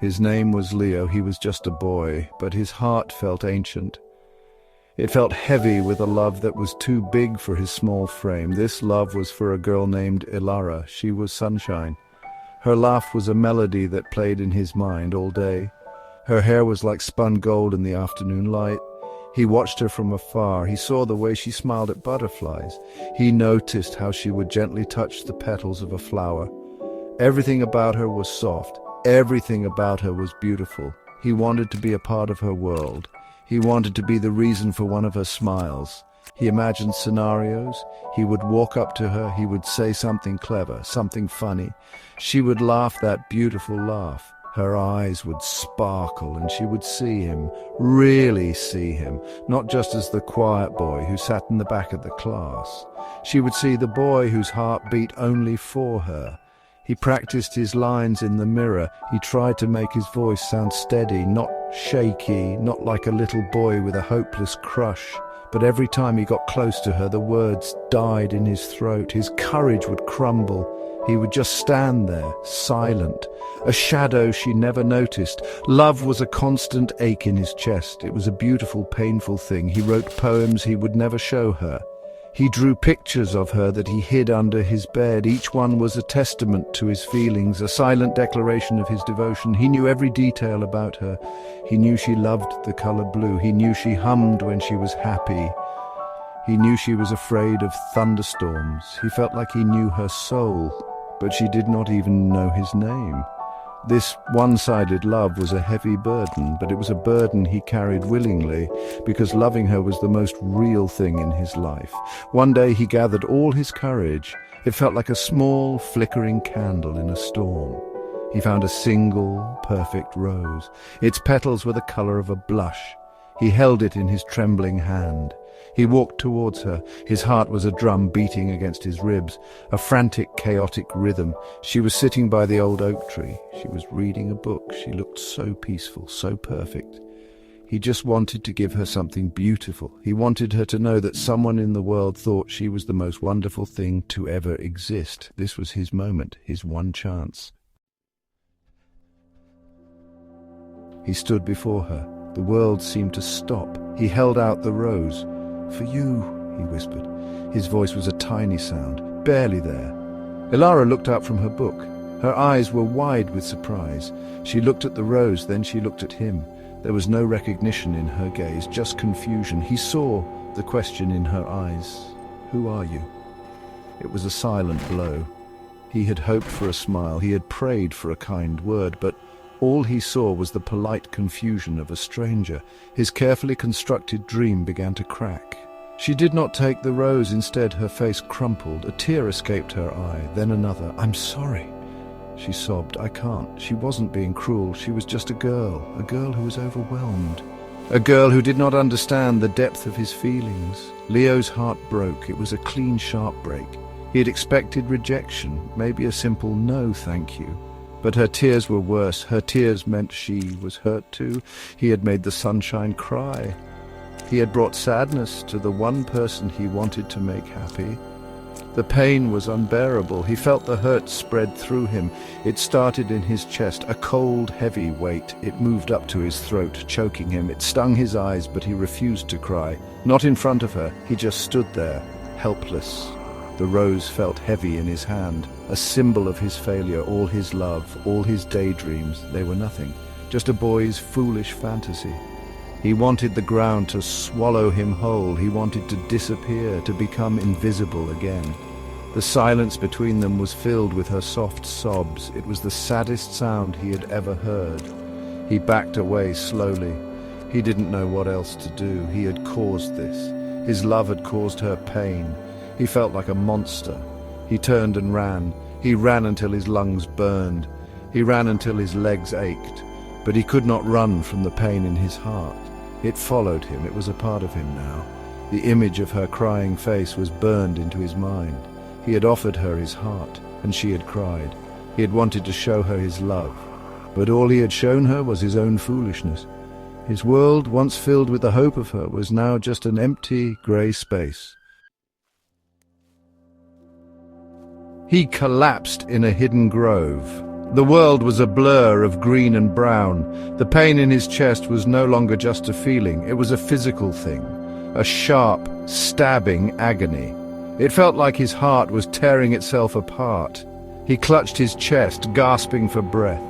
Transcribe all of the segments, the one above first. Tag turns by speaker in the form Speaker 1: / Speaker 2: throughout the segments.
Speaker 1: His name was Leo. He was just a boy, but his heart felt ancient. It felt heavy with a love that was too big for his small frame. This love was for a girl named Ilara. She was sunshine. Her laugh was a melody that played in his mind all day. Her hair was like spun gold in the afternoon light. He watched her from afar. He saw the way she smiled at butterflies. He noticed how she would gently touch the petals of a flower. Everything about her was soft. Everything about her was beautiful. He wanted to be a part of her world. He wanted to be the reason for one of her smiles. He imagined scenarios. He would walk up to her. He would say something clever, something funny. She would laugh that beautiful laugh. Her eyes would sparkle and she would see him, really see him, not just as the quiet boy who sat in the back of the class. She would see the boy whose heart beat only for her. He practiced his lines in the mirror. He tried to make his voice sound steady, not shaky, not like a little boy with a hopeless crush. But every time he got close to her, the words died in his throat. His courage would crumble. He would just stand there, silent, a shadow she never noticed. Love was a constant ache in his chest. It was a beautiful, painful thing. He wrote poems he would never show her. He drew pictures of her that he hid under his bed. Each one was a testament to his feelings, a silent declaration of his devotion. He knew every detail about her. He knew she loved the color blue. He knew she hummed when she was happy. He knew she was afraid of thunderstorms. He felt like he knew her soul, but she did not even know his name. This one-sided love was a heavy burden, but it was a burden he carried willingly, because loving her was the most real thing in his life. One day he gathered all his courage. It felt like a small, flickering candle in a storm. He found a single, perfect rose. Its petals were the color of a blush. He held it in his trembling hand. He walked towards her. His heart was a drum beating against his ribs, a frantic, chaotic rhythm. She was sitting by the old oak tree. She was reading a book. She looked so peaceful, so perfect. He just wanted to give her something beautiful. He wanted her to know that someone in the world thought she was the most wonderful thing to ever exist. This was his moment, his one chance. He stood before her. The world seemed to stop. He held out the rose. "For you," he whispered. His voice was a tiny sound, barely there. Ilara looked up from her book. Her eyes were wide with surprise. She looked at the rose, then she looked at him. There was no recognition in her gaze, just confusion. He saw the question in her eyes. "Who are you?" It was a silent blow. He had hoped for a smile. He had prayed for a kind word, but all he saw was the polite confusion of a stranger. His carefully constructed dream began to crack. She did not take the rose. Instead, her face crumpled. A tear escaped her eye, then another. "I'm sorry," she sobbed. "I can't." She wasn't being cruel. She was just a girl who was overwhelmed. A girl who did not understand the depth of his feelings. Leo's heart broke. It was a clean, sharp break. He had expected rejection, maybe a simple "no, thank you." But her tears were worse. Her tears meant she was hurt too. He had made the sunshine cry. He had brought sadness to the one person he wanted to make happy. The pain was unbearable. He felt the hurt spread through him. It started in his chest, a cold, heavy weight. It moved up to his throat, choking him. It stung his eyes, but he refused to cry. Not in front of her. He just stood there, helpless. The rose felt heavy in his hand, a symbol of his failure, all his love, all his daydreams. They were nothing, just a boy's foolish fantasy. He wanted the ground to swallow him whole. He wanted to disappear, to become invisible again. The silence between them was filled with her soft sobs. It was the saddest sound he had ever heard. He backed away slowly. He didn't know what else to do. He had caused this. His love had caused her pain. He felt like a monster. He turned and ran. He ran until his lungs burned. He ran until his legs ached. But he could not run from the pain in his heart. It followed him. It was a part of him now. The image of her crying face was burned into his mind. He had offered her his heart, and she had cried. He had wanted to show her his love. But all he had shown her was his own foolishness. His world, once filled with the hope of her, was now just an empty, grey space. He collapsed in a hidden grove. The world was a blur of green and brown. The pain in his chest was no longer just a feeling, it was a physical thing, a sharp, stabbing agony. It felt like his heart was tearing itself apart. He clutched his chest, gasping for breath.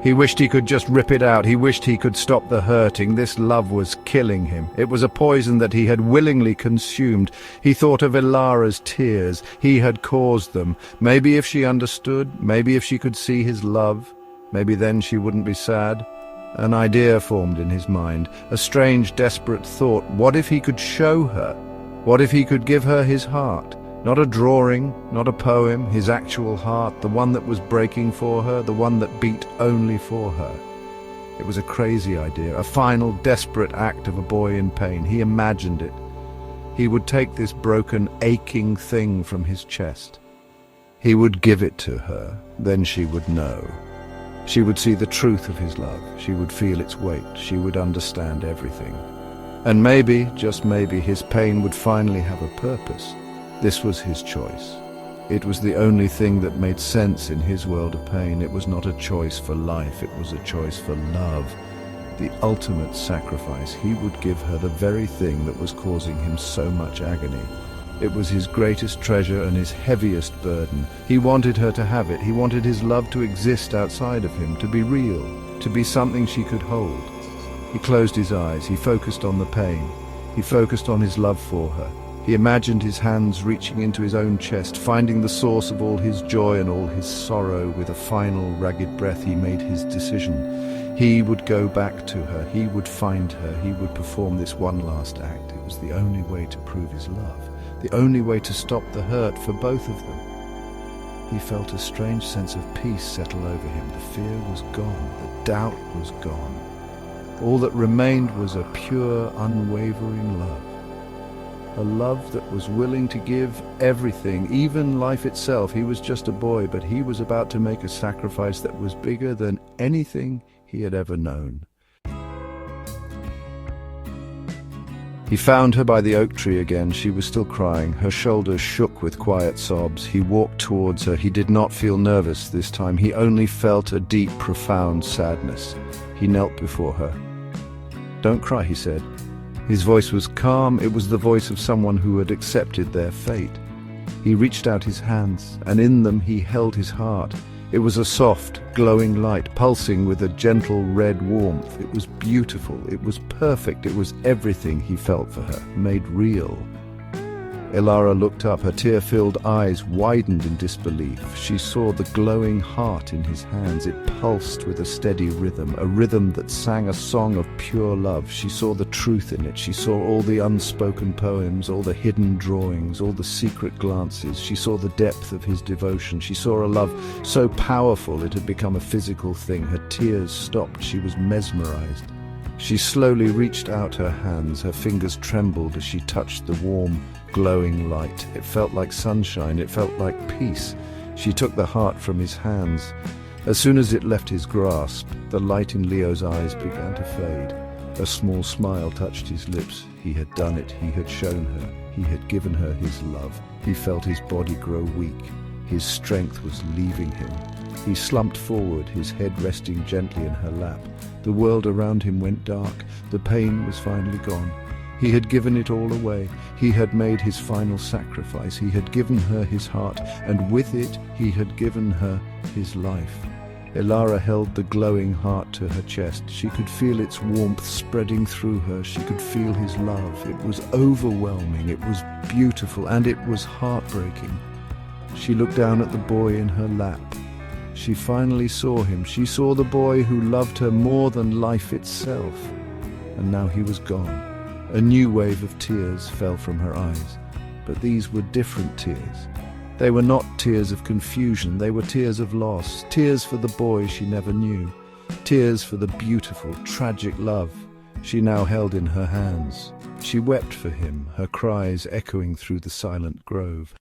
Speaker 1: He wished he could just rip it out. He wished he could stop the hurting. This love was killing him. It was a poison that he had willingly consumed. He thought of Ilara's tears. He had caused them. Maybe if she understood, maybe if she could see his love, maybe then she wouldn't be sad. An idea formed in his mind, a strange, desperate thought. What if he could show her? What if he could give her his heart? Not a drawing, not a poem, his actual heart, the one that was breaking for her, the one that beat only for her. It was a crazy idea, a final, desperate act of a boy in pain. He imagined it. He would take this broken, aching thing from his chest. He would give it to her, then she would know. She would see the truth of his love. She would feel its weight. She would understand everything. And maybe, just maybe, his pain would finally have a purpose. This was his choice. It was the only thing that made sense in his world of pain. It was not a choice for life, it was a choice for love. The ultimate sacrifice. He would give her the very thing that was causing him so much agony. It was his greatest treasure and his heaviest burden. He wanted her to have it. He wanted his love to exist outside of him, to be real, to be something she could hold. He closed his eyes. He focused on the pain. He focused on his love for her. He imagined his hands reaching into his own chest, finding the source of all his joy and all his sorrow. With a final ragged breath, he made his decision. He would go back to her. He would find her. He would perform this one last act. It was the only way to prove his love, the only way to stop the hurt for both of them. He felt a strange sense of peace settle over him. The fear was gone. The doubt was gone. All that remained was a pure, unwavering love. A love that was willing to give everything, even life itself. He was just a boy, but he was about to make a sacrifice that was bigger than anything he had ever known. He found her by the oak tree again. She was still crying. Her shoulders shook with quiet sobs. He walked towards her. He did not feel nervous this time. He only felt a deep, profound sadness. He knelt before her. "Don't cry," he said. His voice was calm. It was the voice of someone who had accepted their fate. He reached out his hands, and in them he held his heart. It was a soft, glowing light, pulsing with a gentle red warmth. It was beautiful. It was perfect. It was everything he felt for her, made real. Ilara looked up. Her tear-filled eyes widened in disbelief. She saw the glowing heart in his hands. It pulsed with a steady rhythm, a rhythm that sang a song of pure love. She saw the truth in it. She saw all the unspoken poems, all the hidden drawings, all the secret glances. She saw the depth of his devotion. She saw a love so powerful it had become a physical thing. Her tears stopped. She was mesmerized. She slowly reached out her hands. Her fingers trembled as she touched the warm, glowing light. It felt like sunshine. It felt like peace. She took the heart from his hands. As soon as it left his grasp, the light in Leo's eyes began to fade. A small smile touched his lips. He had done it. He had shown her. He had given her his love. He felt his body grow weak. His strength was leaving him. He slumped forward, his head resting gently in her lap. The world around him went dark. The pain was finally gone. He had given it all away. He had made his final sacrifice. He had given her his heart, and with it he had given her his life. Ilara held the glowing heart to her chest. She could feel its warmth spreading through her. She could feel his love. It was overwhelming. It was beautiful, and it was heartbreaking. She looked down at the boy in her lap. She finally saw him. She saw the boy who loved her more than life itself. And now he was gone. A new wave of tears fell from her eyes. But these were different tears. They were not tears of confusion. They were tears of loss. Tears for the boy she never knew. Tears for the beautiful, tragic love she now held in her hands. She wept for him, her cries echoing through the silent grove.